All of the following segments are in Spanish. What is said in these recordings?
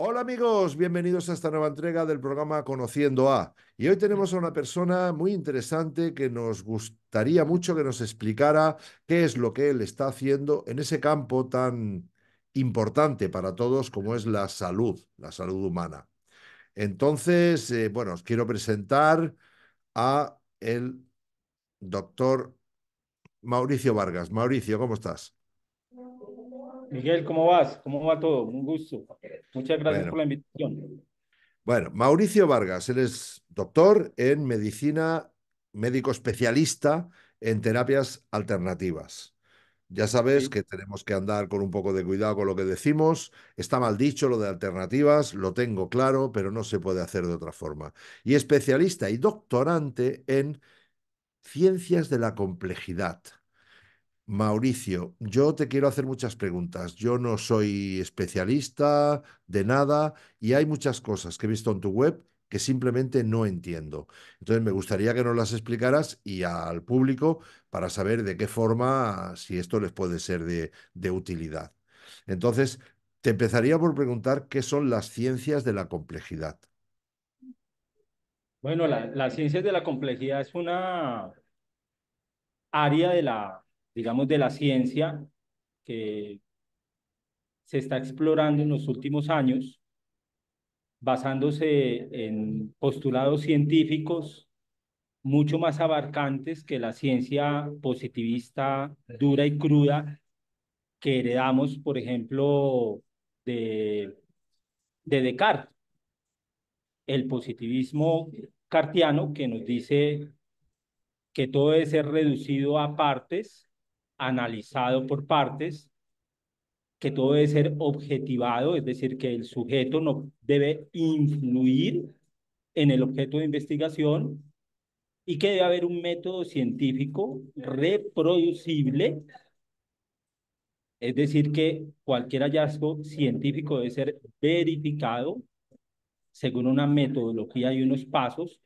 Hola amigos, bienvenidos a esta nueva entrega del programa Conociendo a. Y hoy tenemos a una persona muy interesante que nos gustaría mucho que nos explicara qué es lo que él está haciendo en ese campo tan importante para todos como es la salud humana. Entonces, bueno, os quiero presentar a el doctor Mauricio Vargas. Mauricio, ¿cómo estás? Miguel, ¿cómo vas? ¿Cómo va todo? Un gusto. Muchas gracias por Bueno, la invitación. Bueno, Mauricio Vargas, él es doctor en medicina, médico especialista en terapias alternativas. Ya sabes Sí. que tenemos que andar con un poco de cuidado con lo que decimos. Está mal dicho lo de alternativas, lo tengo claro, pero no se puede hacer de otra forma. Y especialista y doctorante en ciencias de la complejidad. Mauricio, yo te quiero hacer muchas preguntas. Yo no soy especialista de nada y hay muchas cosas que he visto en tu web que simplemente no entiendo. Entonces me gustaría que nos las explicaras y al público para saber de qué forma, si esto les puede ser de utilidad. Entonces, te empezaría por preguntar qué son las ciencias de la complejidad. Bueno, la ciencia de la complejidad es una área digamos, de la ciencia que se está explorando en los últimos años, basándose en postulados científicos mucho más abarcantes que la ciencia positivista dura y cruda que heredamos, por ejemplo, de, de Descartes. El positivismo cartiano que nos dice que todo debe ser reducido a partes, analizado por partes, que todo debe ser objetivado, es decir, que el sujeto no debe influir en el objeto de investigación y que debe haber un método científico reproducible, es decir, que cualquier hallazgo científico debe ser verificado según una metodología y unos pasos,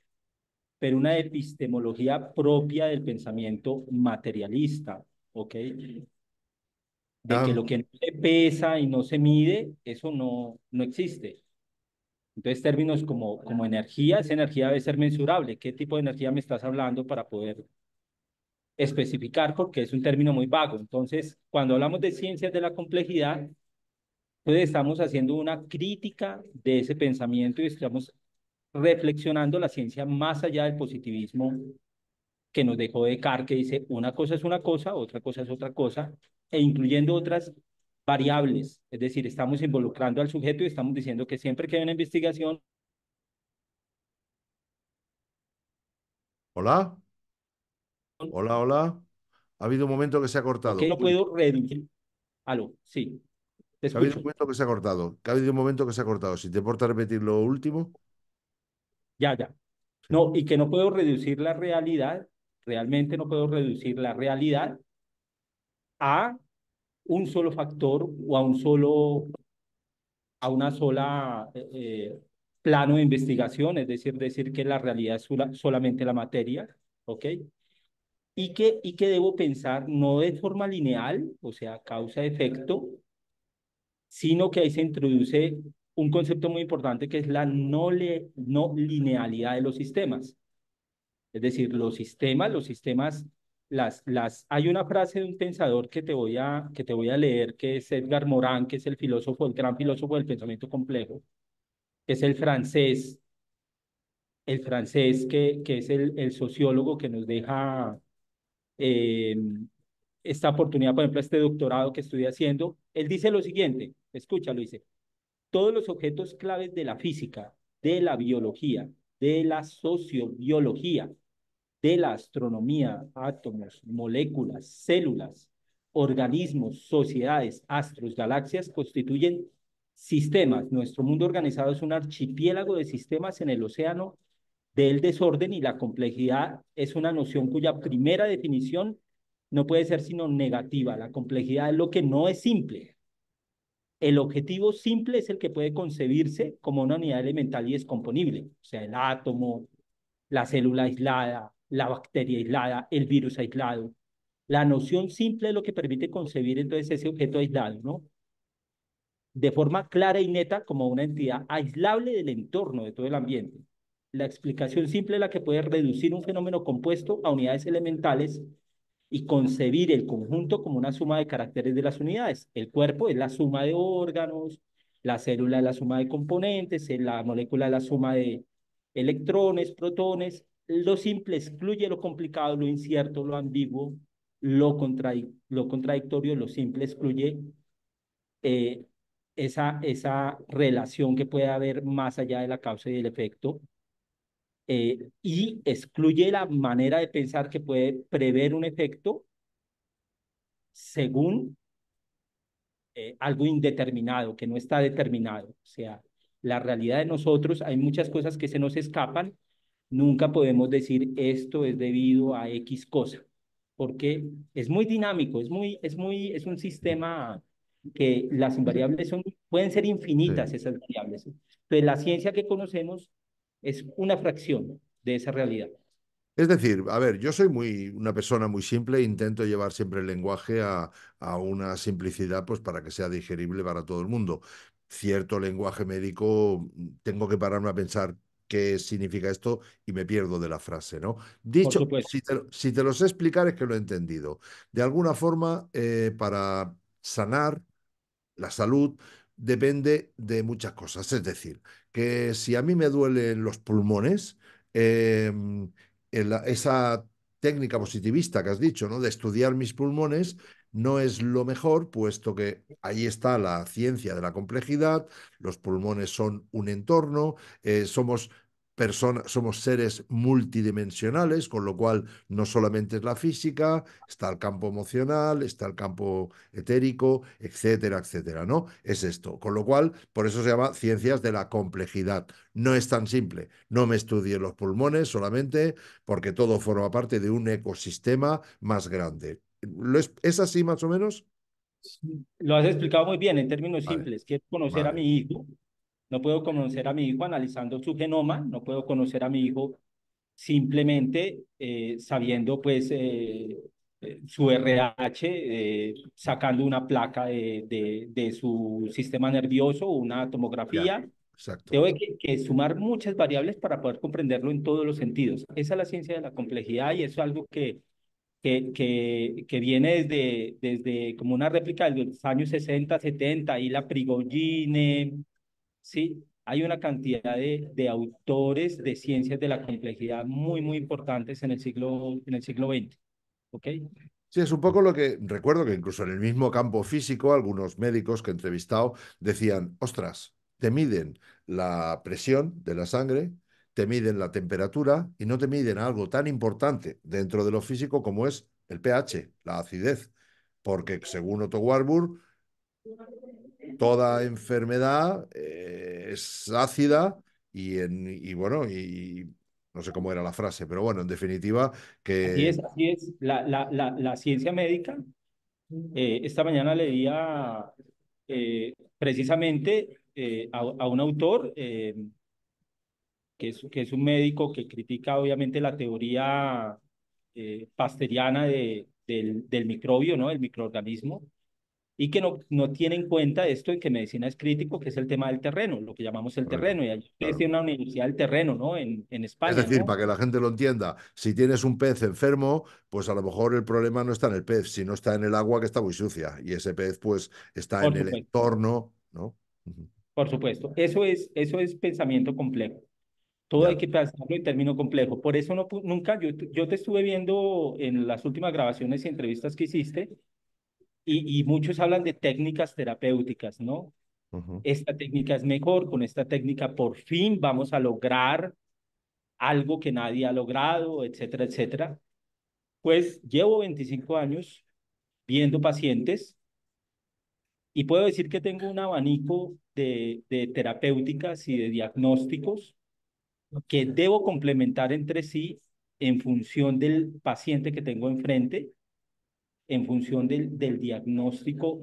pero una epistemología propia del pensamiento materialista, ¿ok? De que Ah, lo que no se pesa y no se mide, eso no existe. Entonces, términos como energía, esa energía debe ser mensurable. ¿Qué tipo de energía me estás hablando para poder especificar? Porque es un término muy vago. Entonces, cuando hablamos de ciencias de la complejidad, pues estamos haciendo una crítica de ese pensamiento y estamos reflexionando la ciencia más allá del positivismo que nos dejó Descartes, que dice una cosa es una cosa, otra cosa es otra cosa, e incluyendo otras variables. Es decir, estamos involucrando al sujeto y estamos diciendo que siempre que hay una investigación, hola, hola, hola. Ha habido un momento que se ha ok, cortado. no Uy, puedo reducir. Aló, sí, te que ha habido un escucho. momento que se ha cortado. Que ha habido un momento que se ha cortado. Si te importa repetir lo último. Ya, ya. Sí. No, y que no puedo reducir la realidad, realmente no puedo reducir la realidad a un solo factor o a una sola plano de investigación, es decir que la realidad es solamente la materia, ¿ok? Y que debo pensar no de forma lineal, o sea, causa-efecto, sino que ahí se introduce un concepto muy importante que es la no linealidad de los sistemas. Es decir, hay una frase de un pensador que te voy a leer, que es Edgar Morin, que es el filósofo, el gran filósofo del pensamiento complejo, que es el francés que es el sociólogo que nos deja eh, esta oportunidad, por ejemplo, este doctorado que estoy haciendo. Él dice lo siguiente, escúchalo, dice, todos los objetos claves de la física, de la biología, de la sociobiología, de la astronomía, átomos, moléculas, células, organismos, sociedades, astros, galaxias, constituyen sistemas. Nuestro mundo organizado es un archipiélago de sistemas en el océano del desorden y la complejidad es una noción cuya primera definición no puede ser sino negativa. La complejidad es lo que no es simple. El objetivo simple es el que puede concebirse como una unidad elemental y descomponible, o sea, el átomo, la célula aislada, la bacteria aislada, el virus aislado. La noción simple es lo que permite concebir entonces ese objeto aislado, ¿no? de forma clara y neta como una entidad aislable del entorno, de todo el ambiente. La explicación simple es la que puede reducir un fenómeno compuesto a unidades elementales y concebir el conjunto como una suma de caracteres de las unidades. El cuerpo es la suma de órganos, la célula es la suma de componentes, la molécula es la suma de electrones, protones. Lo simple excluye lo complicado, lo incierto, lo ambiguo, lo contradictorio, lo simple excluye eh, esa relación que puede haber más allá de la causa y el efecto, y excluye la manera de pensar que puede prever un efecto según algo indeterminado, que no está determinado. O sea, la realidad de nosotros, hay muchas cosas que se nos escapan. Nunca podemos decir esto es debido a X cosa, porque es muy dinámico, es un sistema que las invariables pueden ser infinitas Sí. esas variables. Entonces, la ciencia que conocemos es una fracción de esa realidad. Es decir, a ver, yo soy una persona muy simple e intento llevar siempre el lenguaje a una simplicidad, pues para que sea digerible para todo el mundo. Cierto lenguaje médico, tengo que pararme a pensar qué significa esto y me pierdo de la frase, ¿no? Por Dicho, supuesto, si te lo sé explicar es que lo he entendido. De alguna forma, para sanar la salud depende de muchas cosas. Es decir, que si a mí me duelen los pulmones, eh, esa técnica positivista que has dicho, ¿no? De estudiar mis pulmones, no es lo mejor, puesto que ahí está la ciencia de la complejidad, los pulmones son un entorno, somos personas, somos seres multidimensionales, con lo cual no solamente es la física, está el campo emocional, está el campo etérico, etcétera, etcétera, ¿no? Es esto. Con lo cual, por eso se llama ciencias de la complejidad. No es tan simple. No me estudie los pulmones solamente porque todo forma parte de un ecosistema más grande. ¿Es así más o menos? lo has explicado muy bien en términos Vale, simples. Quiero conocer a vale, mi hijo. No puedo conocer a mi hijo analizando su genoma, no puedo conocer a mi hijo simplemente sabiendo pues su RH, sacando una placa de su sistema nervioso, una ya, tomografía. exacto. Tengo que sumar muchas variables para poder comprenderlo en todos los sentidos. Esa es la ciencia de la complejidad y eso es algo que viene desde como una réplica de los años 60 70 y la Prigogine, ¿sí? Hay una cantidad de autores de ciencias de la complejidad muy, muy importantes en el siglo XX, ¿ok? Sí, es un poco lo que recuerdo que incluso en el mismo campo físico, algunos médicos que he entrevistado decían, ostras, te miden la presión de la sangre, te miden la temperatura y no te miden algo tan importante dentro de lo físico como es el pH, la acidez. Porque según Otto Warburg, toda enfermedad es ácida y bueno, y no sé cómo era la frase, pero bueno, en definitiva, Así que es, así es. La ciencia médica, esta mañana leía precisamente a un autor que es un médico que critica obviamente la teoría pasteriana del microbio, ¿no? El microorganismo, y que no tiene en cuenta esto de que medicina es crítico, que es el tema del terreno, lo que llamamos el correcto, terreno. Y allí ustedes claro. tienen una universidad del terreno, ¿no? En Es España, decir, ¿no? para que la gente lo entienda, si tienes un pez enfermo, pues a lo mejor el problema no está en el pez, sino está en el agua que está muy sucia y ese pez pues está en Por el supuesto, entorno, ¿no? Ujú. por supuesto. Eso es pensamiento complejo. Todo hay Ya. que pensarlo en término complejo. Por eso nunca, yo te estuve viendo en las últimas grabaciones y entrevistas que hiciste, y muchos hablan de técnicas terapéuticas, ¿no? Ujú. Esta técnica es mejor, con esta técnica por fin vamos a lograr algo que nadie ha logrado, etcétera, etcétera. Pues llevo 25 años viendo pacientes y puedo decir que tengo un abanico de terapéuticas y de diagnósticos que debo complementar entre sí en función del paciente que tengo enfrente, en función del diagnóstico,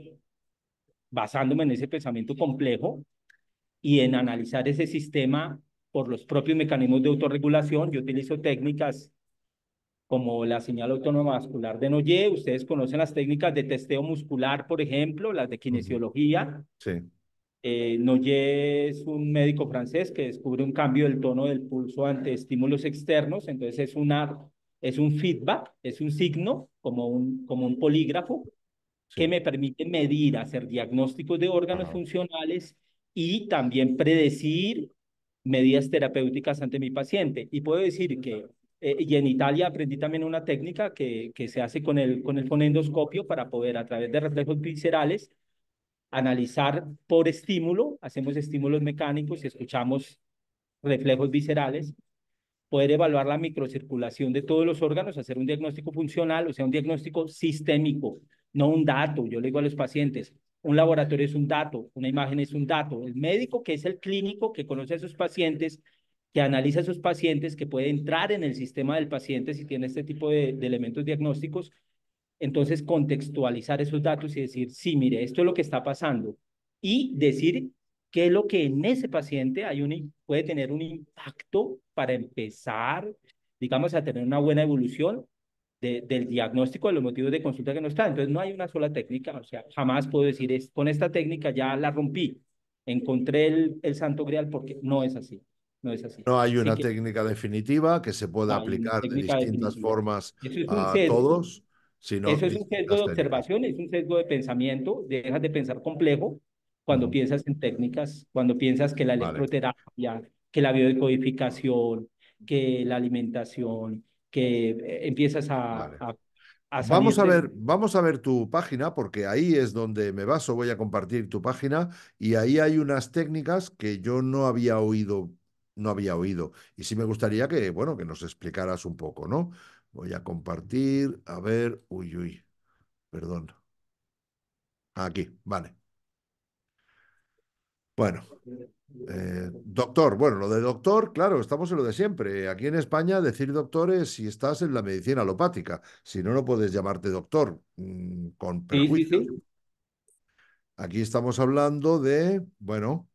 basándome en ese pensamiento complejo y en analizar ese sistema por los propios mecanismos de autorregulación. Yo utilizo técnicas como la señal autónoma vascular de Noye. Ustedes conocen las técnicas de testeo muscular, por ejemplo, las de Ujú. kinesiología. Sí. Noyer es un médico francés que descubre un cambio del tono del pulso ante estímulos externos, entonces es un feedback, es un signo, como un polígrafo, que Sí, me permite medir, hacer diagnósticos de órganos ajá, funcionales y también predecir medidas terapéuticas ante mi paciente. Y puedo decir que, y en Italia aprendí también una técnica que se hace con el fonendoscopio para poder a través de reflejos viscerales analizar por estímulo, hacemos estímulos mecánicos y escuchamos reflejos viscerales, poder evaluar la microcirculación de todos los órganos, hacer un diagnóstico funcional, o sea, un diagnóstico sistémico, no un dato. Yo le digo a los pacientes, un laboratorio es un dato, una imagen es un dato. El médico, que es el clínico, que conoce a sus pacientes, que analiza a sus pacientes, que puede entrar en el sistema del paciente si tiene este tipo de elementos diagnósticos, entonces contextualizar esos datos y decir, sí, mire, esto es lo que está pasando. Y decir qué es lo que en ese paciente puede tener un impacto para empezar, digamos, a tener una buena evolución del diagnóstico de los motivos de consulta que no está. Entonces no hay una sola técnica, o sea, jamás puedo decir, con esta técnica ya la rompí, encontré el santo grial, porque no es así, no es así. no hay Sí una que técnica definitiva que se pueda no hay una aplicar de técnica distintas definitiva. formas Eso es un a sesgo. todos, sino Eso es un sesgo de distintas técnicas. observación, es un sesgo de pensamiento, dejas de pensar complejo cuando Ujú. piensas en técnicas, cuando piensas que la Vale, electroterapia, que la biodecodificación, que la alimentación, que empiezas vale. a salirte. Vamos a ver tu página, porque ahí es donde me baso, voy a compartir tu página, y ahí hay unas técnicas que yo no había oído, no había oído. Y sí me gustaría que, bueno, que nos explicaras un poco, ¿no? Voy a compartir, a ver, uy, uy, perdón. Aquí, vale. Bueno, doctor, bueno, lo de doctor, claro, estamos en lo de siempre. Aquí en España decir doctor es si estás en la medicina alopática, si no, no puedes llamarte doctor, con Sí, sí, perjuicios. sí. Aquí estamos hablando de, bueno,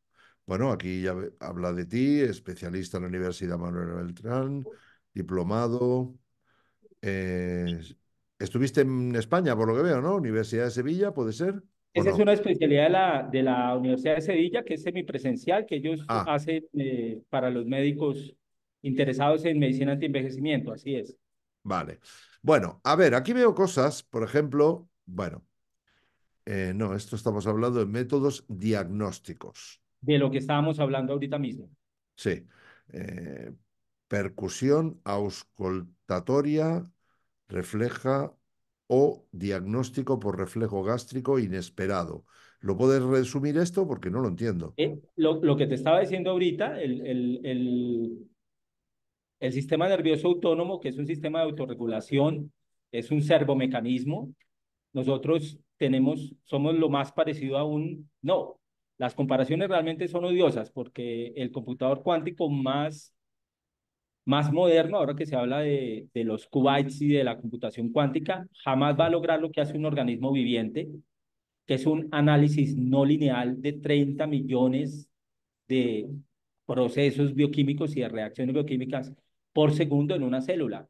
aquí ya habla de ti, especialista en la Universidad Manuel Beltrán, diplomado. eh, estuviste en España, por lo que veo, ¿no? Universidad de Sevilla, ¿puede ser? ¿O Esa es no? una especialidad de la Universidad de Sevilla, que es semipresencial, que ellos Ah, hacen para los médicos interesados en medicina antienvejecimiento, así es, vale. Bueno, a ver, aquí veo cosas, por ejemplo, bueno, no, esto estamos hablando de métodos diagnósticos. de lo que estábamos hablando ahorita mismo. Sí. Eh, percusión auscultatoria refleja o diagnóstico por reflejo gástrico inesperado. ¿Lo puedes resumir esto? Porque no lo entiendo. Lo que te estaba diciendo ahorita, el sistema nervioso autónomo, que es un sistema de autorregulación, es un servomecanismo. Nosotros somos lo más parecido a no, las comparaciones realmente son odiosas porque el computador cuántico más moderno, ahora que se habla de los qubits y de la computación cuántica, jamás va a lograr lo que hace un organismo viviente, que es un análisis no lineal de 30 millones de procesos bioquímicos y de reacciones bioquímicas por segundo en una célula.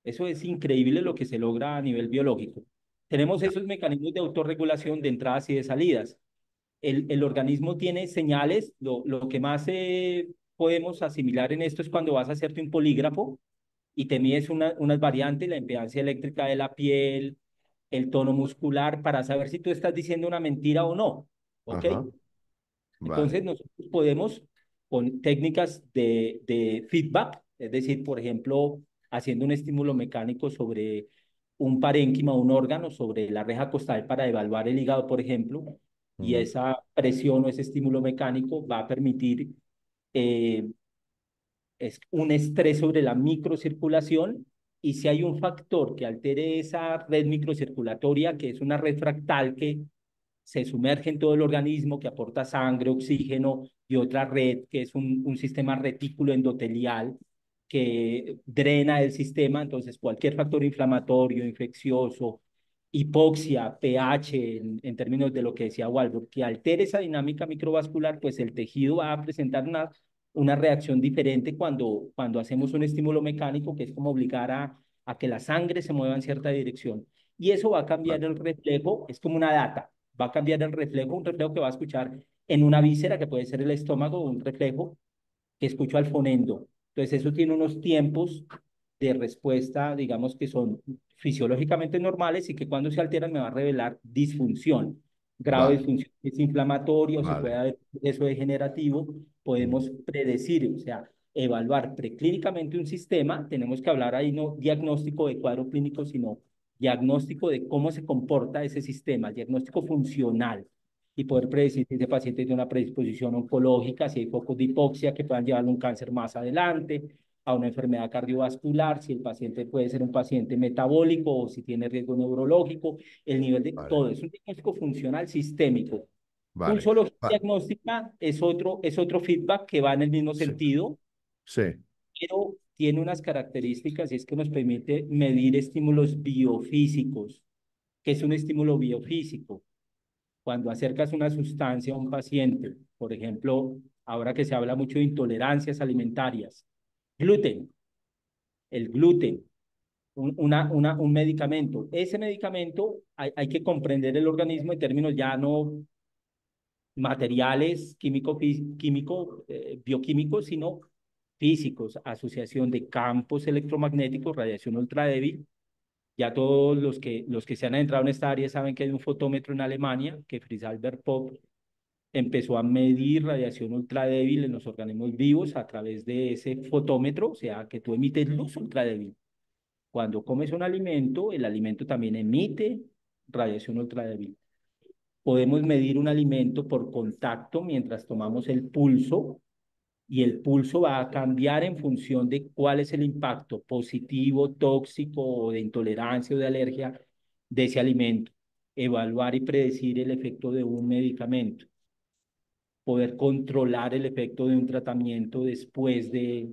Eso es increíble lo que se logra a nivel biológico. Tenemos Ya. esos mecanismos de autorregulación de entradas y de salidas. El organismo tiene señales, lo que más podemos asimilar en esto es cuando vas a hacerte un polígrafo y te mides unas variantes, la impedancia eléctrica de la piel, el tono muscular, para saber si tú estás diciendo una mentira o no. ¿Ok? Ajá. Vale. Entonces, nosotros podemos, con técnicas de feedback, es decir, por ejemplo, haciendo un estímulo mecánico sobre un parénquima, un órgano, sobre la reja costal para evaluar el hígado, por ejemplo, y Ujú, esa presión o ese estímulo mecánico va a permitir eh, es un estrés sobre la microcirculación y si hay un factor que altere esa red microcirculatoria, que es una red fractal que se sumerge en todo el organismo, que aporta sangre, oxígeno y otra red que es un sistema retículo endotelial que drena el sistema, entonces cualquier factor inflamatorio, infeccioso, hipoxia, pH, en términos de lo que decía Walbert, que altere esa dinámica microvascular, pues el tejido va a presentar una reacción diferente cuando hacemos un estímulo mecánico, que es como obligar a que la sangre se mueva en cierta dirección. Y eso va a cambiar vale. el reflejo, es como una data. va a cambiar el reflejo, un reflejo que va a escuchar en una víscera, que puede ser el estómago, o un reflejo que escucho al fonendo. Entonces, eso tiene unos tiempos de respuesta, digamos, que son fisiológicamente normales y que cuando se alteran me va a revelar disfunción. Grado de Vale, disfunción es inflamatorio, si puede vale. haber eso degenerativo, Mm, podemos predecir, o sea, evaluar preclínicamente un sistema. Tenemos que hablar ahí no diagnóstico de cuadro clínico, sino diagnóstico de cómo se comporta ese sistema, diagnóstico funcional, y mm. poder predecir si ese paciente tiene una predisposición oncológica, si hay focos de hipoxia que puedan llevarle a un cáncer más adelante, a una enfermedad cardiovascular, si el paciente puede ser un paciente metabólico o si tiene riesgo neurológico, el nivel de Vale, todo. Es un diagnóstico funcional sistémico. vale. Pulsología Va- diagnóstica es otro feedback que va en el mismo sí, sentido, sí, pero tiene unas características y es que nos permite medir estímulos biofísicos. ¿Qué es un estímulo biofísico? Cuando acercas una sustancia a un paciente, por ejemplo, ahora que se habla mucho de intolerancias alimentarias, gluten, el gluten, un medicamento. Ese medicamento hay que comprender el organismo en términos ya no materiales, bioquímicos, sino físicos, asociación de campos electromagnéticos, radiación ultradébil. Ya todos los que se han adentrado en esta área saben que hay un fotómetro en Alemania, que Fritz Albert Popp empezó a medir radiación ultradébil en los organismos vivos a través de ese fotómetro, o sea, que tú emites luz ultradébil. Cuando comes un alimento, el alimento también emite radiación ultradébil. Podemos medir un alimento por contacto mientras tomamos el pulso, y el pulso va a cambiar en función de cuál es el impacto positivo, tóxico o de intolerancia o de alergia de ese alimento. Evaluar y predecir el efecto de un medicamento, poder controlar el efecto de un tratamiento después de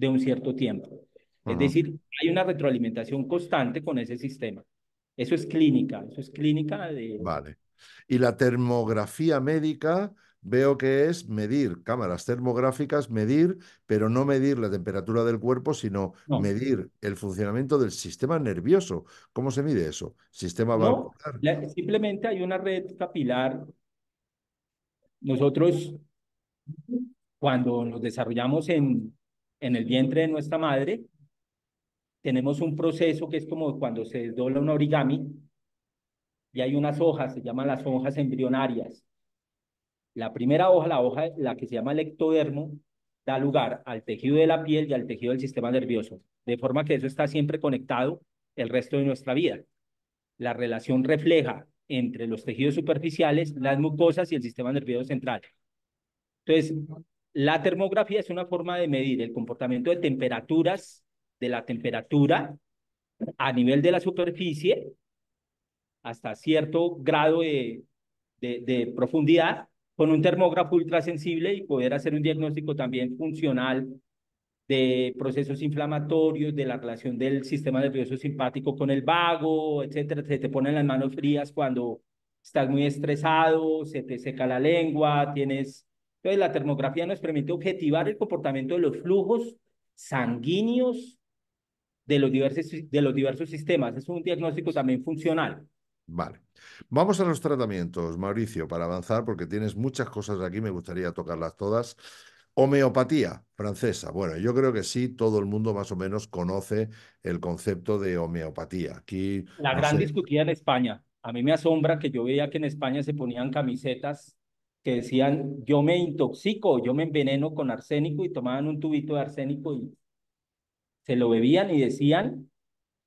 un cierto tiempo. Es ujú, decir, hay una retroalimentación constante con ese sistema. Eso es clínica de... vale. Y la termografía médica veo que es medir, cámaras termográficas, medir, pero no medir la temperatura del cuerpo, sino No, medir el funcionamiento del sistema nervioso. ¿Cómo se mide eso? Sistema no, valvular. simplemente hay una red capilar. Nosotros, cuando nos desarrollamos en el vientre de nuestra madre, tenemos un proceso que es como cuando se desdobla un origami y hay unas hojas, se llaman las hojas embrionarias. La primera hoja, la que se llama el ectodermo, da lugar al tejido de la piel y al tejido del sistema nervioso, de forma que eso está siempre conectado el resto de nuestra vida. La relación refleja entre los tejidos superficiales, las mucosas y el sistema nervioso central. Entonces, la termografía es una forma de medir el comportamiento de temperaturas, de la temperatura a nivel de la superficie hasta cierto grado de profundidad con un termógrafo ultrasensible y poder hacer un diagnóstico también funcional de procesos inflamatorios, de la relación del sistema nervioso simpático con el vago, etcétera. Se te ponen las manos frías cuando estás muy estresado, se te seca la lengua, tienes... Entonces, la termografía nos permite objetivar el comportamiento de los flujos sanguíneos de los diversos sistemas. Es un diagnóstico también funcional. Vale. Vamos a los tratamientos, Mauricio, para avanzar, porque tienes muchas cosas aquí, me gustaría tocarlas todas. Homeopatía francesa. Bueno, yo creo que sí, todo el mundo más o menos conoce el concepto de homeopatía. Aquí, La no gran sé, discutida en España. A mí me asombra que yo veía que en España se ponían camisetas que decían, yo me intoxico, yo me enveneno con arsénico, y tomaban un tubito de arsénico y se lo bebían y decían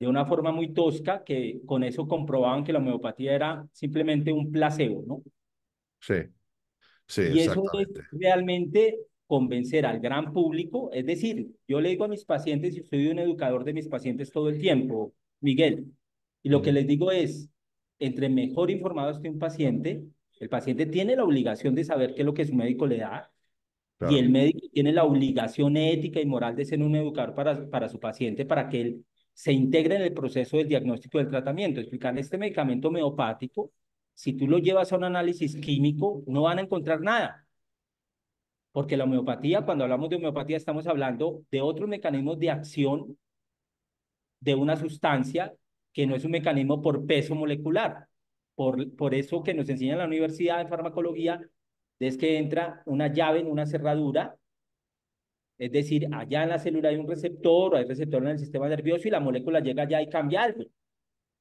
de una forma muy tosca que con eso comprobaban que la homeopatía era simplemente un placebo, ¿no? sí, sí, Y eso es exactamente. realmente convencer al gran público. Es decir, yo le digo a mis pacientes, y soy un educador de mis pacientes todo el tiempo, Miguel, y lo que Mm, les digo es, entre mejor informado esté un paciente, el paciente tiene la obligación de saber qué es lo que su médico le da, y claro. el médico tiene la obligación ética y moral de ser un educador para su paciente, para que él se integre en el proceso del diagnóstico del tratamiento. Explicarle este medicamento homeopático, si tú lo llevas a un análisis químico, no van a encontrar nada. Porque la homeopatía, cuando hablamos de homeopatía, estamos hablando de otros mecanismos de acción de una sustancia que no es un mecanismo por peso molecular. Por eso que nos enseña en la universidad de farmacología, es que entra una llave en una cerradura, es decir, allá en la célula hay un receptor, o hay receptor en el sistema nervioso y la molécula llega allá y cambia algo.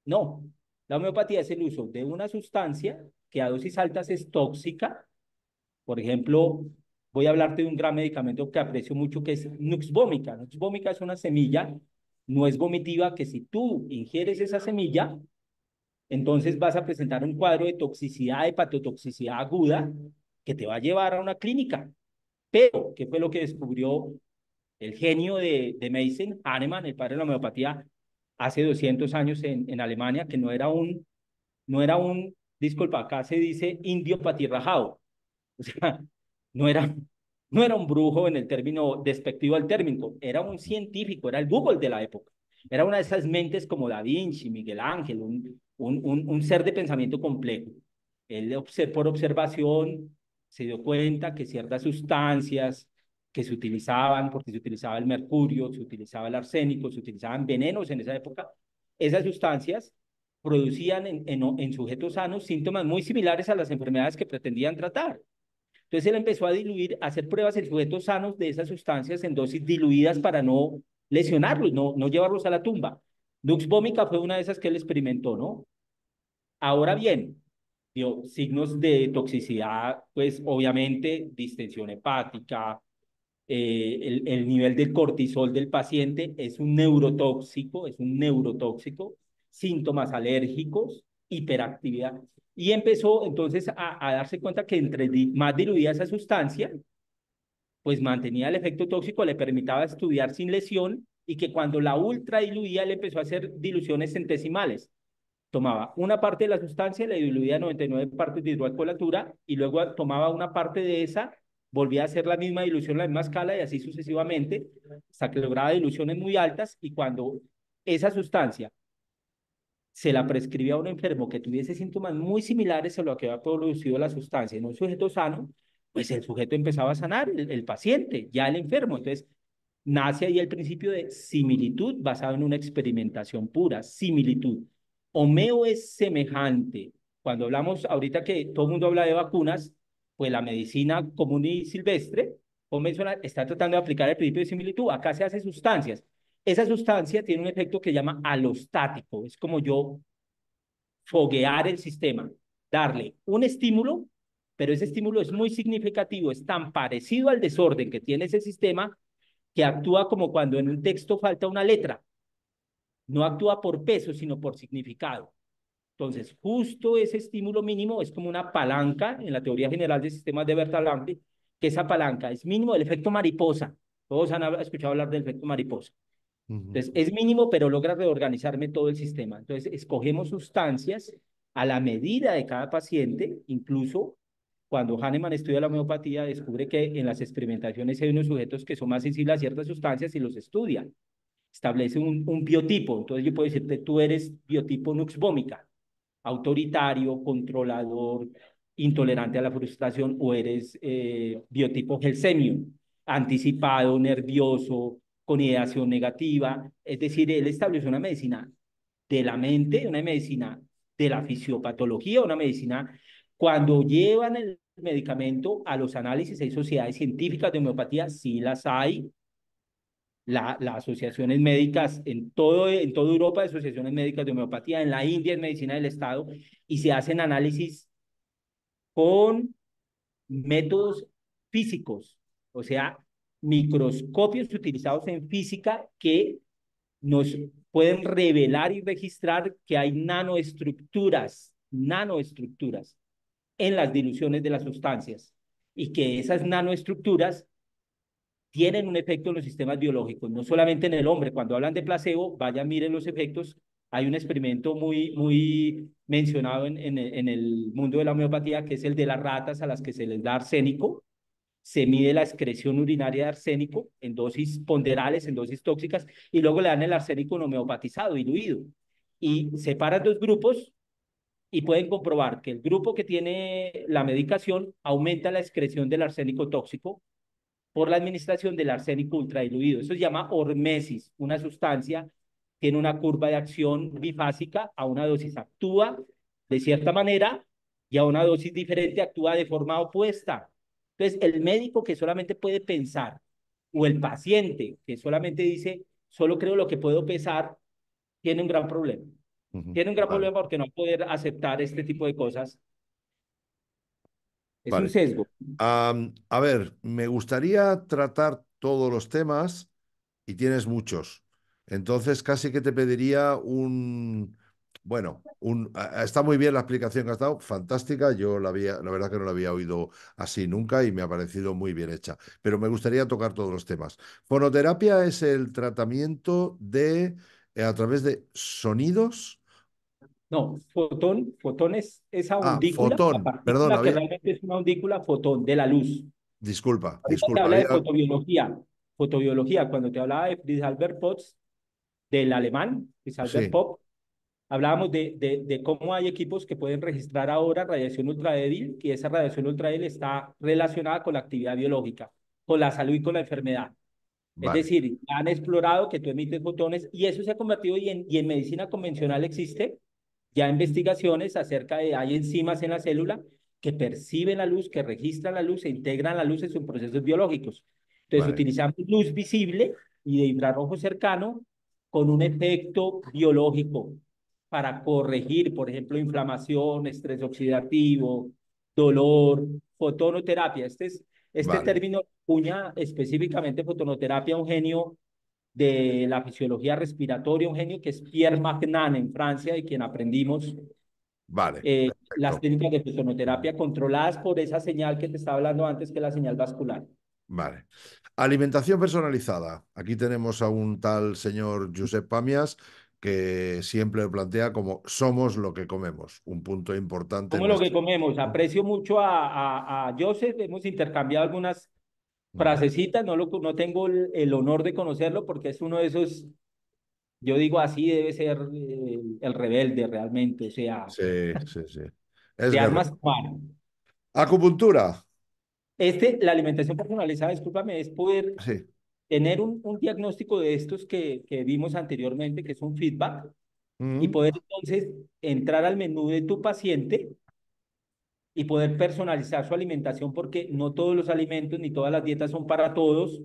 No, la homeopatía es el uso de una sustancia que a dosis altas es tóxica. Por ejemplo, voy a hablarte de un gran medicamento que aprecio mucho, que es Nux vomica. Nux vomica es una semilla, no es vomitiva, que si tú ingieres esa semilla, entonces vas a presentar un cuadro de toxicidad, hepatotoxicidad aguda, que te va a llevar a una clínica. Pero, ¿qué fue lo que descubrió el genio de Meissen, Hahnemann, el padre de la homeopatía, hace 200 años en Alemania, que no era un, disculpa, acá se dice indio patirrajado, o sea, no era, no era un brujo en el término despectivo del término, era un científico, era el Google de la época. Era una de esas mentes como Da Vinci, Miguel Ángel, un ser de pensamiento complejo. Él, por observación, se dio cuenta que ciertas sustancias que se utilizaban, porque se utilizaba el mercurio, se utilizaba el arsénico, se utilizaban venenos en esa época, esas sustancias producían en sujetos sanos síntomas muy similares a las enfermedades que pretendían tratar. Entonces él empezó a diluir, a hacer pruebas en sujetos sanos de esas sustancias en dosis diluidas para no lesionarlos, no llevarlos a la tumba. Nux vomica fue una de esas que él experimentó, ¿no? Ahora bien, dio signos de toxicidad, pues obviamente distensión hepática, el nivel de cortisol del paciente es un neurotóxico, síntomas alérgicos, hiperactividad. Y empezó entonces a darse cuenta que entre más diluida esa sustancia, pues mantenía el efecto tóxico, le permitía estudiar sin lesión y que cuando la ultra diluía, le empezó a hacer diluciones centesimales. Tomaba una parte de la sustancia, le diluía a 99 partes de hidroalcoholatura y luego tomaba una parte de esa, volvía a hacer la misma dilución, la misma escala y así sucesivamente, hasta que lograba diluciones muy altas y cuando esa sustancia se la prescribía a un enfermo que tuviese síntomas muy similares a lo que había producido la sustancia en un sujeto sano, pues el sujeto empezaba a sanar, el paciente, ya el enfermo. Entonces, nace ahí el principio de similitud basado en una experimentación pura, similitud. Homeo es semejante. Cuando hablamos ahorita que todo el mundo habla de vacunas, pues la medicina común y silvestre convencional está tratando de aplicar el principio de similitud. Acá se hace sustancias. Esa sustancia tiene un efecto que llama alostático. Es como yo foguear el sistema, darle un estímulo, pero ese estímulo es muy significativo, es tan parecido al desorden que tiene ese sistema que actúa como cuando en un texto falta una letra. No actúa por peso, sino por significado. Entonces, justo ese estímulo mínimo es como una palanca en la teoría general de sistemas de Bertalanffy, que esa palanca es mínimo del efecto mariposa. Todos han escuchado hablar del efecto mariposa. Ujú. Entonces, es mínimo, pero logra reorganizarme todo el sistema. Entonces, escogemos sustancias a la medida de cada paciente, incluso cuando Hahnemann estudia la homeopatía, descubre que en las experimentaciones hay unos sujetos que son más sensibles a ciertas sustancias y los estudia. Establece un biotipo. Entonces, yo puedo decirte, tú eres biotipo Nux vomica, autoritario, controlador, intolerante a la frustración, o eres biotipo Gelsemio, anticipado, nervioso, con ideación negativa. Es decir, él estableció una medicina de la mente, una medicina de la fisiopatología, una medicina cuando llevan el medicamento a los análisis, hay sociedades científicas de homeopatía, sí las hay, las asociaciones médicas en toda Europa, asociaciones médicas de homeopatía, en la India es medicina del Estado, y se hacen análisis con métodos físicos, o sea, microscopios utilizados en física que nos pueden revelar y registrar que hay nanoestructuras en las diluciones de las sustancias y que esas nanoestructuras tienen un efecto en los sistemas biológicos, no solamente en el hombre. Cuando hablan de placebo, vayan, miren los efectos. Hay un experimento muy mencionado en el mundo de la homeopatía, que es el de las ratas a las que se les da arsénico. Se mide la excreción urinaria de arsénico en dosis ponderales, en dosis tóxicas, y luego le dan el arsénico homeopatizado, diluido. Y separan dos grupos y pueden comprobar que el grupo que tiene la medicación aumenta la excreción del arsénico tóxico por la administración del arsénico ultradiluido. Eso se llama hormesis, una sustancia tiene una curva de acción bifásica a una dosis actúa de cierta manera y a una dosis diferente actúa de forma opuesta. Entonces, el médico que solamente puede pensar o el paciente que solamente dice, solo creo lo que puedo pesar, tiene un gran problema. Ujú. Tiene un gran Vale, problema porque no va a poder aceptar este tipo de cosas. Es un vale. sesgo. A ver, me gustaría tratar todos los temas y tienes muchos. Entonces, casi que te pediría bueno, está muy bien la explicación que has dado, fantástica. Yo la verdad que no la había oído así nunca y me ha parecido muy bien hecha. Pero me gustaría tocar todos los temas. Fonoterapia es el tratamiento a través de sonidos. No, fotón es esa ondícula, la Fotón, perdón, partícula que realmente es una ondícula, fotón de la luz. disculpa, Ahorita te disculpa, habla de fotobiología. Cuando te hablaba de Fritz Albert Potts, del alemán, Fritz Albert sí, Popp, hablábamos de cómo hay equipos que pueden registrar ahora radiación ultradébil y esa radiación ultradébil está relacionada con la actividad biológica, con la salud y con la enfermedad. Es vale, decir, han explorado que tú emites fotones y eso se ha convertido y en medicina convencional existe ya investigaciones acerca de, hay enzimas en la célula que perciben la luz, que registran la luz, e integran la luz en sus procesos biológicos. Entonces vale, utilizamos luz visible y de infrarrojo cercano con un efecto biológico para corregir, por ejemplo, inflamación, estrés oxidativo, dolor, fotonoterapia. Este vale, término cuña específicamente fotonoterapia, un genio de la fisiología respiratoria, un genio que es Pierre Magnan en Francia, de quien aprendimos vale, las perfecto. técnicas de fotonoterapia controladas por esa señal que te estaba hablando antes, que es la señal vascular. Vale. Alimentación personalizada. Aquí tenemos a un tal señor Josep Pamias que siempre lo plantea como somos lo que comemos, un punto importante Como lo que nuestro. comemos, aprecio mucho a Joseph, hemos intercambiado algunas Mm. frasecitas, no tengo el honor de conocerlo porque es uno de esos, yo digo así, debe ser el rebelde realmente, o sea, Sí, sí, sí. Es de guerrero. armas tomar. Acupuntura. La alimentación personalizada, discúlpame, es poder Sí. tener un diagnóstico de estos que vimos anteriormente, que es un feedback, y Mm. poder entonces entrar al menú de tu paciente y poder personalizar su alimentación, porque no todos los alimentos ni todas las dietas son para todos.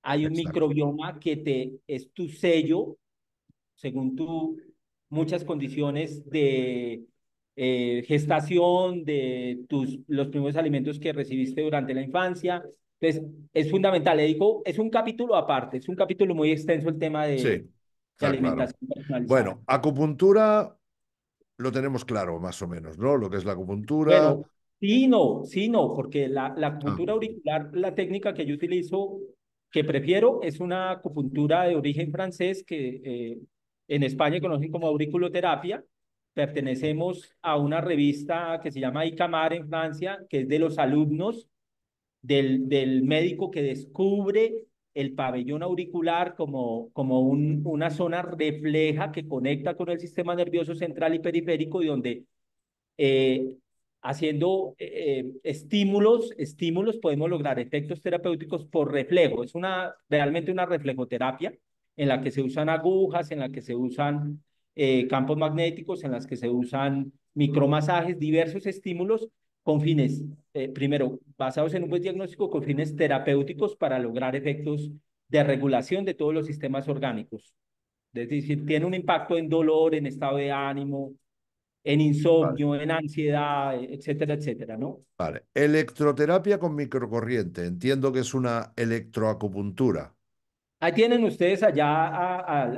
Hay un Exacto. microbioma es tu sello, según muchas condiciones de gestación, los primeros alimentos que recibiste durante la infancia. Entonces, es fundamental. Le digo, es un capítulo aparte, es un capítulo muy extenso el tema Sí, de está claro. alimentación personalizada. Bueno, acupuntura lo tenemos claro, más o menos, ¿no? Lo que es la acupuntura. Bueno, sí, no, porque la Ah, acupuntura auricular, la técnica que yo utilizo, que prefiero, es una acupuntura de origen francés que en España conocen como auriculoterapia. Pertenecemos a una revista que se llama ICAMAR en Francia, que es de los alumnos del médico que descubre el pabellón auricular como una zona refleja que conecta con el sistema nervioso central y periférico y donde eh, haciendo estímulos podemos lograr efectos terapéuticos por reflejo. Es realmente una reflejoterapia en la que se usan agujas, en la que se usan campos magnéticos, en las que se usan micromasajes, diversos estímulos con fines, primero, basados en un buen diagnóstico, con fines terapéuticos para lograr efectos de regulación de todos los sistemas orgánicos. Es decir, tiene un impacto en dolor, en estado de ánimo, en vale, insomnio, en ansiedad, etcétera, etcétera, ¿no? vale. Electroterapia con microcorriente. Entiendo que es una electroacupuntura. Ahí tienen ustedes allá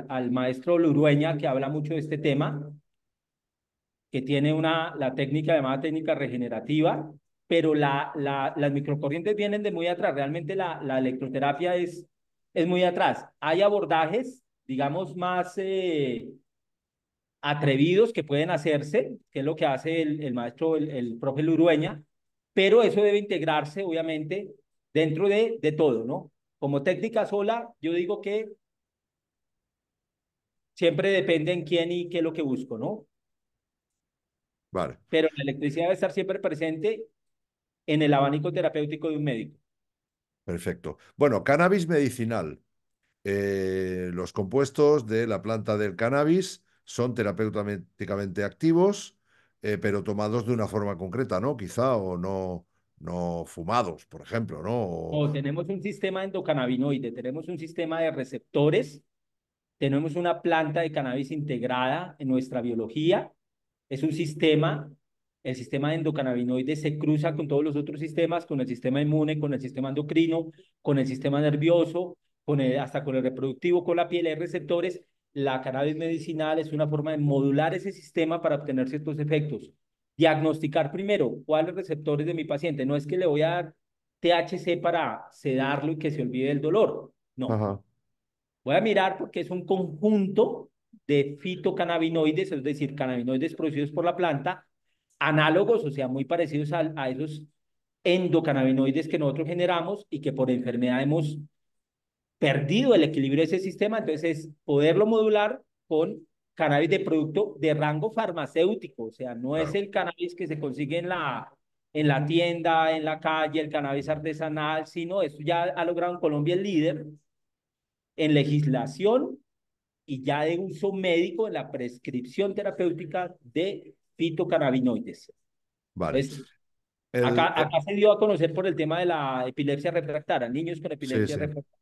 al maestro Lurueña que habla mucho de este tema, que tiene la técnica llamada técnica regenerativa, pero las microcorrientes vienen de muy atrás. Realmente la electroterapia es muy atrás. Hay abordajes, digamos, más atrevidos que pueden hacerse, que es lo que hace el maestro, el profe Lurueña, pero eso debe integrarse, obviamente, dentro de todo, ¿no? Como técnica sola, yo digo que siempre depende en quién y qué es lo que busco, ¿no? Vale, Pero la electricidad debe estar siempre presente en el abanico terapéutico de un médico. perfecto. Bueno, cannabis medicinal. Los compuestos de la planta del cannabis son terapéuticamente activos. pero tomados de una forma concreta, ¿no? Quizá, o no, no fumados, por ejemplo, ¿no? O tenemos un sistema endocannabinoide, tenemos un sistema de receptores, tenemos una planta de cannabis integrada en nuestra biología. Es un sistema, el sistema de endocannabinoides se cruza con todos los otros sistemas, con el sistema inmune, con el sistema endocrino, con el sistema nervioso, hasta con el reproductivo, con la piel, hay receptores. La cannabis medicinal es una forma de modular ese sistema para obtener ciertos efectos. Diagnosticar primero cuáles receptores de mi paciente. No es que le voy a dar THC para sedarlo y que se olvide el dolor. No, Ajá, voy a mirar porque es un conjunto de fitocannabinoides, es decir, cannabinoides producidos por la planta, análogos, o sea, muy parecidos a esos endocannabinoides que nosotros generamos y que por enfermedad hemos perdido el equilibrio de ese sistema. Entonces, es poderlo modular con cannabis de producto de rango farmacéutico, o sea, no es claro. el cannabis que se consigue en la tienda, en la calle, el cannabis artesanal, sino esto ya ha logrado en Colombia el líder en legislación y ya de uso médico en la prescripción terapéutica de fitocannabinoides. Vale. Entonces, El, acá se dio a conocer por el tema de la epilepsia refractaria, niños con sí, epilepsia sí. refractaria,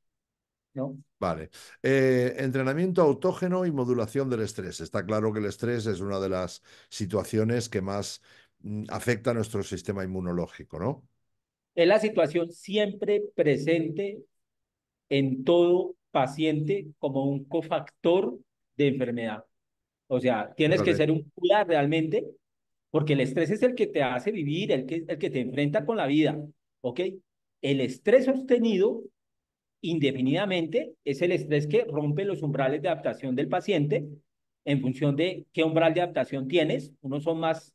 ¿no? Vale. Entrenamiento autógeno y modulación del estrés. Está claro que el estrés es una de las situaciones que más afecta a nuestro sistema inmunológico, ¿no? Es la situación siempre presente en todo paciente como un cofactor de enfermedad. O sea, tienes que Fíjate. ser un cura realmente, porque el estrés es el que te hace vivir, el que te enfrenta con la vida, ¿ok? El estrés sostenido indefinidamente es el estrés que rompe los umbrales de adaptación del paciente en función de qué umbral de adaptación tienes. Unos son más,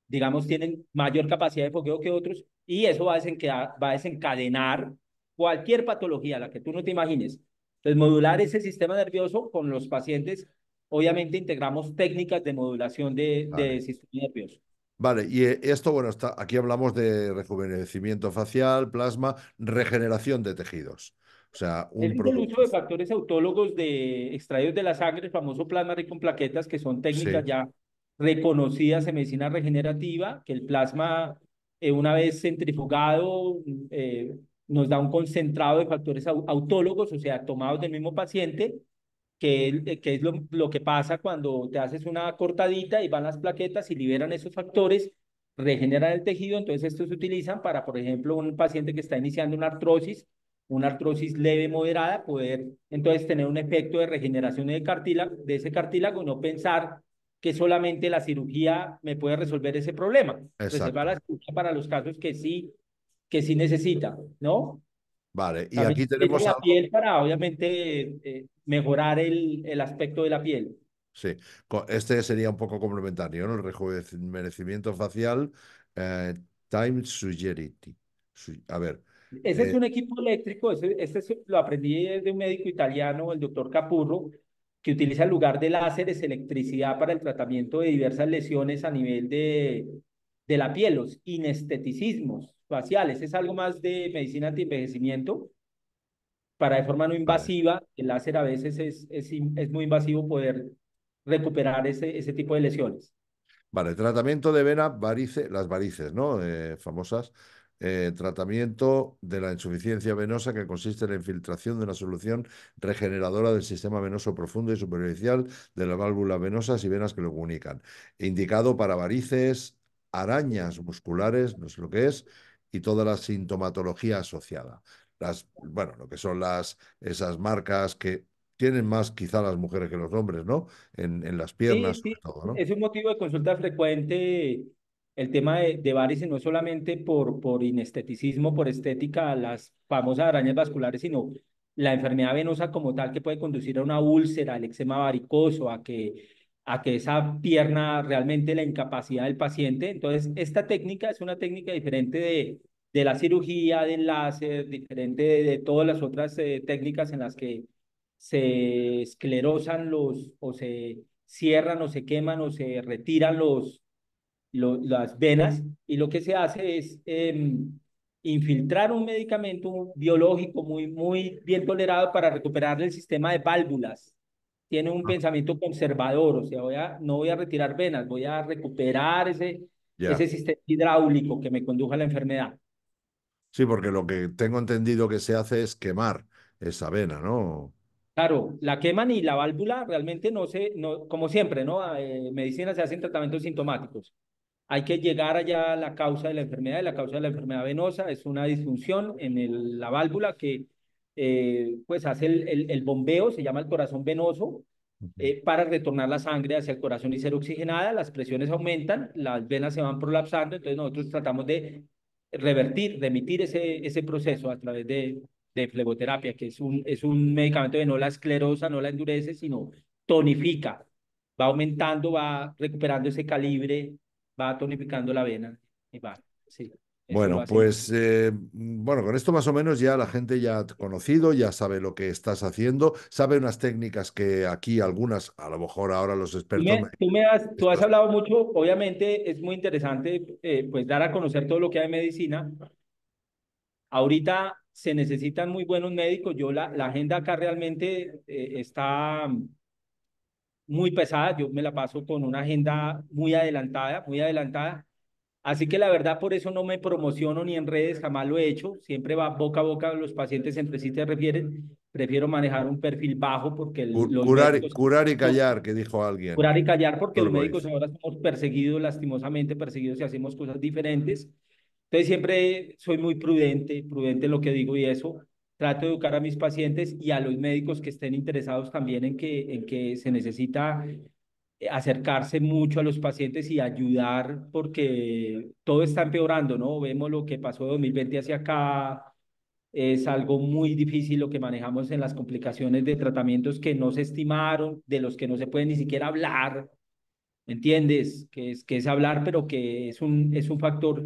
digamos, tienen mayor capacidad de fogueo que otros y eso va a desencadenar cualquier patología, la que tú no te imagines. Entonces, modular ese sistema nervioso con los pacientes, obviamente integramos técnicas de modulación de Vale. sistema nervioso. Vale, y esto, bueno, aquí hablamos de rejuvenecimiento facial, plasma, regeneración de tejidos. O sea, Es un el uso producto. de factores autólogos de extraídos de la sangre, el famoso plasma rico en plaquetas, que son técnicas Sí, ya reconocidas en medicina regenerativa, que el plasma, una vez centrifugado, nos da un concentrado de factores autólogos, o sea, tomados del mismo paciente, que es lo que pasa cuando te haces una cortadita y van las plaquetas y liberan esos factores, regeneran el tejido. Entonces, estos se utilizan para, por ejemplo, un paciente que está iniciando una artrosis leve, moderada, poder entonces tener un efecto de regeneración de ese cartílago y no pensar que solamente la cirugía me puede resolver ese problema. Reservar exacto. la cirugía para los casos que sí necesita, ¿no? Vale, y También aquí se utiliza tenemos la algo. piel para, obviamente, mejorar el aspecto de la piel. Sí, este sería un poco complementario, ¿no? El rejuvenecimiento facial, eh, time suggerity. A ver, Ese es eh, un equipo eléctrico, lo aprendí de un médico italiano, el doctor Capurro, que utiliza en lugar de láseres electricidad para el tratamiento de diversas lesiones a nivel de la piel, los inesteticismos faciales. Es algo más de medicina antienvejecimiento para de forma no vale. invasiva. El láser a veces es muy invasivo poder recuperar ese tipo de lesiones. Vale, tratamiento de vena, las varices, ¿no? Famosas. Tratamiento de la insuficiencia venosa que consiste en la infiltración de una solución regeneradora del sistema venoso profundo y superficial de las válvulas venosas y venas que lo comunican. Indicado para varices, arañas musculares, no sé lo que es, y toda la sintomatología asociada. Bueno, lo que son esas marcas que tienen más quizá las mujeres que los hombres, ¿no? En las piernas, Sí, sobre sí, todo, ¿no? es un motivo de consulta frecuente el tema de varices, no solamente por inesteticismo, por estética, las famosas arañas vasculares, sino la enfermedad venosa como tal que puede conducir a una úlcera, el eczema varicoso, a que esa pierna realmente la incapacidad del paciente. Entonces, esta técnica es una técnica diferente de la cirugía, del láser, diferente de todas las otras técnicas en las que se esclerosan o se cierran o se queman o se retiran las venas y lo que se hace es infiltrar un medicamento biológico muy bien tolerado para recuperar el sistema de válvulas tiene un Ah, pensamiento conservador, o sea, no voy a retirar venas, voy a recuperar ya. ese sistema hidráulico que me condujo a la enfermedad. Sí, porque lo que tengo entendido que se hace es quemar esa vena, ¿no? Claro, la queman y la válvula realmente no, como siempre, ¿no? Medicina se hacen tratamientos sintomáticos. Hay que llegar allá a la causa de la enfermedad, y la causa de la enfermedad venosa es una disfunción en la válvula que pues hace el bombeo, se llama el corazón venoso, Ujú. para retornar la sangre hacia el corazón y ser oxigenada, las presiones aumentan, las venas se van prolapsando, entonces nosotros tratamos de revertir, remitir ese proceso a través de fleboterapia, que es un medicamento que no la esclerosa, no la endurece, sino tonifica, va aumentando, va recuperando ese calibre, va tonificando la vena y va, sí, eso lo Bueno, hacemos. pues bueno, con esto más o menos ya la gente ya ha conocido, ya sabe lo que estás haciendo, sabe unas técnicas que aquí algunas, a lo mejor ahora los expertos Tú has estos- hablado mucho, obviamente es muy interesante pues dar a conocer todo lo que hay en medicina. Ahorita se necesitan muy buenos médicos. La agenda acá realmente está muy pesada. Yo me la paso con una agenda muy adelantada, muy adelantada. Así que la verdad por eso no me promociono ni en redes, jamás lo he hecho. Siempre va boca a boca, los pacientes entre sí se refieren. Prefiero manejar un perfil bajo porque los médicos curar y callar, que dijo alguien, curar y callar porque Doctor los médicos Boyce. ahora somos perseguidos, lastimosamente perseguidos y hacemos cosas diferentes. Entonces siempre soy muy prudente, prudente en lo que digo y eso. Trato de educar a mis pacientes y a los médicos que estén interesados también en que se necesita acercarse mucho a los pacientes y ayudar porque todo está empeorando, ¿no? Vemos lo que pasó de 2020 hacia acá, es algo muy difícil lo que manejamos en las complicaciones de tratamientos que no se estimaron, de los que no se puede ni siquiera hablar, ¿me entiendes? Que es hablar, pero que es un factor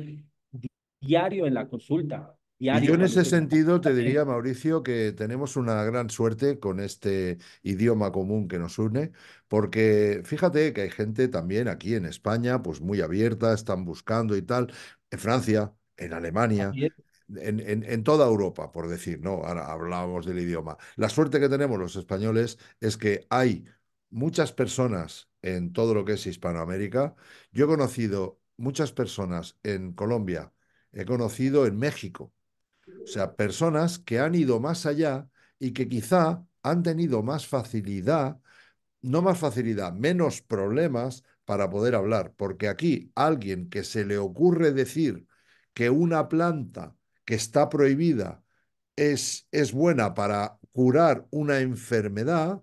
diario en la consulta, Y yo diario en cuando ese usted... sentido te diría, Mauricio, que tenemos una gran suerte con este idioma común que nos une, porque fíjate que hay gente también aquí en España, pues muy abierta, están buscando y tal, en Francia, en Alemania, Así es, en toda Europa, por decir, ¿no? Ahora hablábamos del idioma. La suerte que tenemos los españoles es que hay muchas personas en todo lo que es Hispanoamérica. Yo he conocido muchas personas en Colombia, he conocido en México. O sea, personas que han ido más allá y que quizá han tenido más facilidad, no más facilidad, menos problemas para poder hablar. Porque aquí alguien que se le ocurre decir que una planta que está prohibida es buena para curar una enfermedad,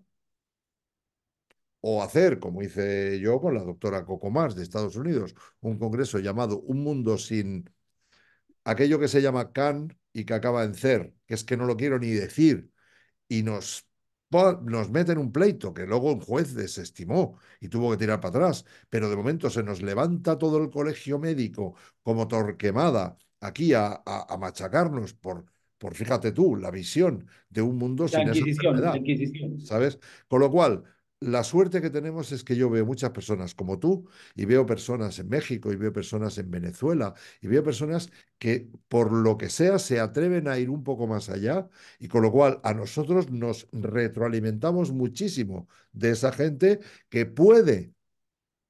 o hacer, como hice yo con la doctora Coco Mars de Estados Unidos, un congreso llamado Un Mundo sin aquello que se llama can y que acaba en cer, que es que no lo quiero ni decir, y nos meten un pleito que luego un juez desestimó y tuvo que tirar para atrás, pero de momento se nos levanta todo el colegio médico como torquemada aquí a machacarnos fíjate tú, la visión de un mundo sin esa la enfermedad. Inquisición. ¿Sabes? Con lo cual, la suerte que tenemos es que yo veo muchas personas como tú y veo personas en México y veo personas en Venezuela y veo personas que por lo que sea se atreven a ir un poco más allá y con lo cual a nosotros nos retroalimentamos muchísimo de esa gente que puede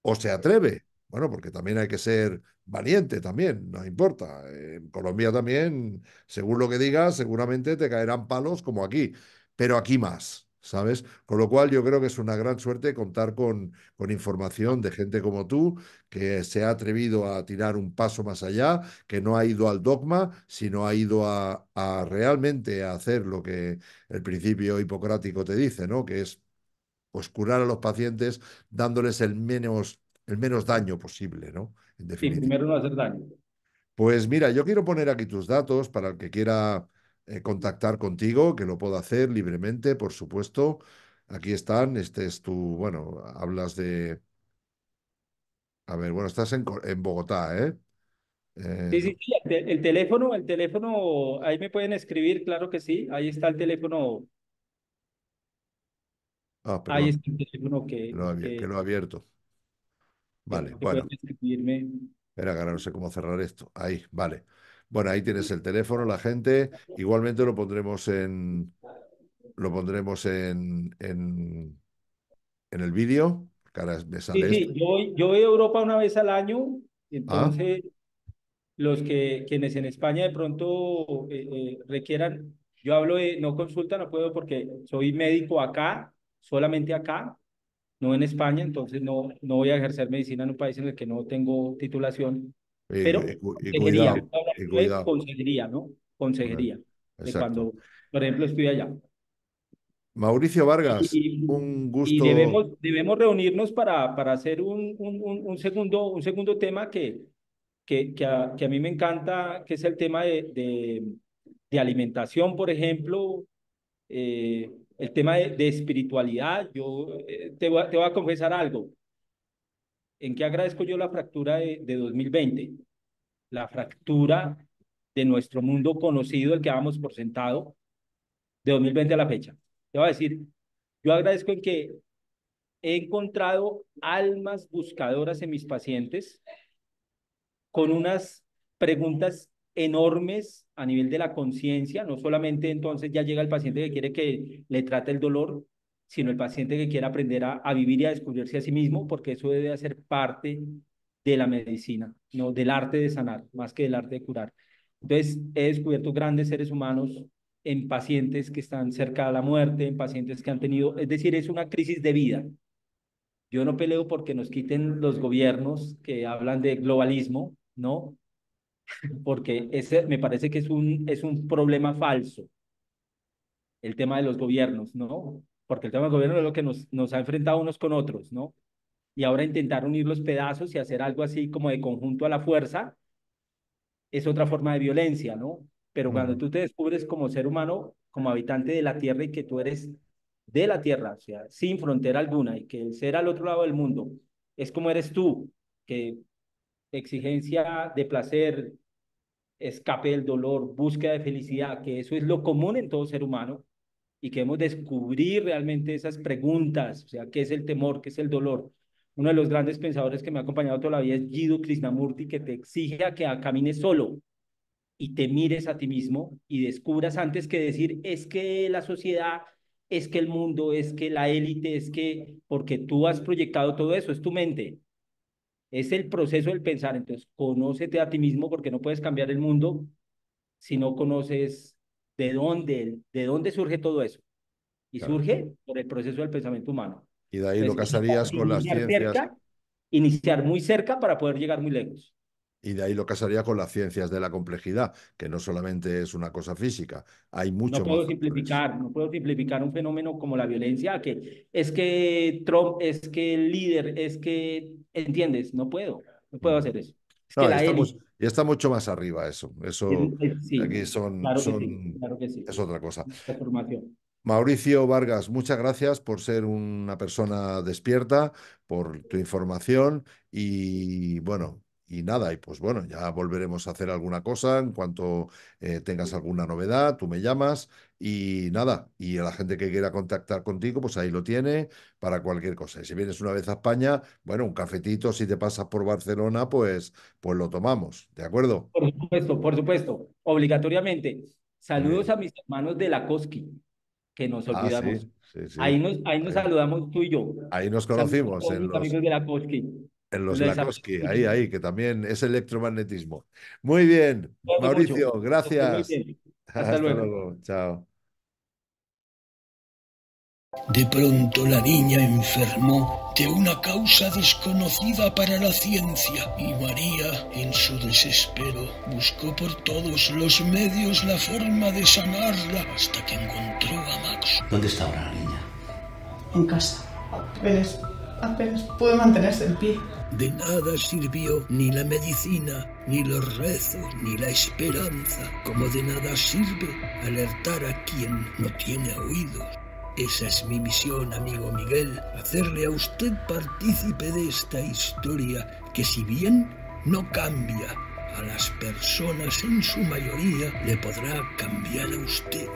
o se atreve. Bueno, porque también hay que ser valiente también, no importa. En Colombia también, según lo que digas, seguramente te caerán palos como aquí, pero aquí más, ¿sabes? Con lo cual yo creo que es una gran suerte contar con información de gente como tú, que se ha atrevido a tirar un paso más allá, que no ha ido al dogma, sino ha ido a realmente a hacer lo que el principio hipocrático te dice, ¿no? Que es pues curar a los pacientes dándoles el menos daño posible, ¿no? En Sí, definitiva. primero no hacer daño. Pues mira, yo quiero poner aquí tus datos para el que quiera contactar contigo, que lo pueda hacer libremente, por supuesto. Aquí están, este es tu, bueno, hablas de, a ver, bueno, estás en Bogotá, ¿eh? Sí, Eh, sí, sí, el teléfono, ahí me pueden escribir, claro que sí, ahí está el teléfono, ahí perdón, está el teléfono que lo he abierto. Vale, que pueden bueno, escribirme. espera, que ahora no sé cómo cerrar esto. Ahí, vale. Bueno, ahí tienes el teléfono, la gente. Igualmente lo pondremos en, en el vídeo, que ahora me Sí, sale esto. sí, yo voy a Europa una vez al año, Ah, entonces quienes en España de pronto requieran, yo hablo de no consulta, no puedo porque soy médico acá, solamente acá, no en España, entonces no voy a ejercer medicina en un país en el que no tengo titulación, pero y consejería, cuidado, y hablo de cuidado. consejería, ¿no? Consejería, de Exacto. cuando, por ejemplo, estoy allá. Mauricio Vargas, Y, un y gusto. debemos reunirnos para hacer un segundo tema que a mí me encanta, que es el tema de alimentación, por ejemplo, el tema de espiritualidad. Yo te voy a confesar algo. ¿En qué agradezco yo la fractura de 2020? La fractura de nuestro mundo conocido, el que dábamos por sentado, de 2020 a la fecha. Te voy a decir, yo agradezco en que he encontrado almas buscadoras en mis pacientes con unas preguntas enormes a nivel de la conciencia, no solamente entonces ya llega el paciente que quiere que le trate el dolor, sino el paciente que quiere aprender a vivir y a descubrirse a sí mismo, porque eso debe hacer parte de la medicina, no del arte de sanar, más que del arte de curar. Entonces, he descubierto grandes seres humanos en pacientes que están cerca de la muerte, en pacientes que han tenido, es decir, es una crisis de vida. Yo no peleo porque nos quiten los gobiernos que hablan de globalismo, ¿no? Porque ese me parece que es un problema falso, el tema de los gobiernos, ¿no? Porque el tema del gobierno es lo que nos ha enfrentado unos con otros, ¿no? Y ahora intentar unir los pedazos y hacer algo así como de conjunto a la fuerza es otra forma de violencia, ¿no? Pero cuando Ujú, tú te descubres como ser humano, como habitante de la Tierra y que tú eres de la Tierra, o sea, sin frontera alguna, y que el ser al otro lado del mundo es como eres tú, que exigencia de placer, escape del dolor, búsqueda de felicidad, que eso es lo común en todo ser humano y que debemos descubrir realmente esas preguntas, o sea, ¿qué es el temor? ¿Qué es el dolor? Uno de los grandes pensadores que me ha acompañado toda la vida es Jiddu Krishnamurti, que te exige a que camines solo y te mires a ti mismo y descubras antes que decir, es que la sociedad, es que el mundo, es que la élite, es que, porque tú has proyectado todo eso, es tu mente, es el proceso del pensar. Entonces, conócete a ti mismo porque no puedes cambiar el mundo si no conoces de dónde surge todo eso. Y claro. surge por el proceso del pensamiento humano. Y de ahí lo Entonces, casarías con las ciencias, iniciar muy cerca para poder llegar muy lejos. y de ahí lo casaría con las ciencias de la complejidad, que no solamente es una cosa física, hay mucho más factores. No puedo simplificar un fenómeno como la violencia, que es que Trump, es que el líder, es que, ¿entiendes? No puedo Ujú. hacer eso. Es que No, la élite, y está mucho más arriba eso. Eso sí, aquí claro que sí, es otra cosa. transformación. Mauricio Vargas, muchas gracias por ser una persona despierta, por tu información y bueno, y nada, y pues bueno, ya volveremos a hacer alguna cosa en cuanto tengas alguna novedad, tú me llamas y nada, y a la gente que quiera contactar contigo, pues ahí lo tiene para cualquier cosa. Y si vienes una vez a España, bueno, un cafetito, si te pasas por Barcelona, pues lo tomamos, ¿de acuerdo? Por supuesto, obligatoriamente. Muy Saludos bien. a mis hermanos de la Koski, que nos Ah, sí, olvidamos. sí, sí. Ahí nos Ahí, saludamos tú y yo. ahí nos Saludos a conocimos todos mis amigos de la Koski. en los Les abrazo Lakoski, mucho. que también es electromagnetismo. Muy bien, Cuídate mucho. Mauricio, Que estés muy gracias. bien. Hasta Hasta luego. luego, chao. De pronto la niña enfermó de una causa desconocida para la ciencia y María, en su desespero, buscó por todos los medios la forma de sanarla hasta que encontró a Max. ¿Dónde está ahora la niña? En casa. Apenas puede mantenerse en pie. De nada sirvió ni la medicina, ni los rezos, ni la esperanza, como de nada sirve alertar a quien no tiene oídos. Esa es mi misión, amigo Miguel, hacerle a usted partícipe de esta historia que, si bien no cambia a las personas en su mayoría, le podrá cambiar a usted.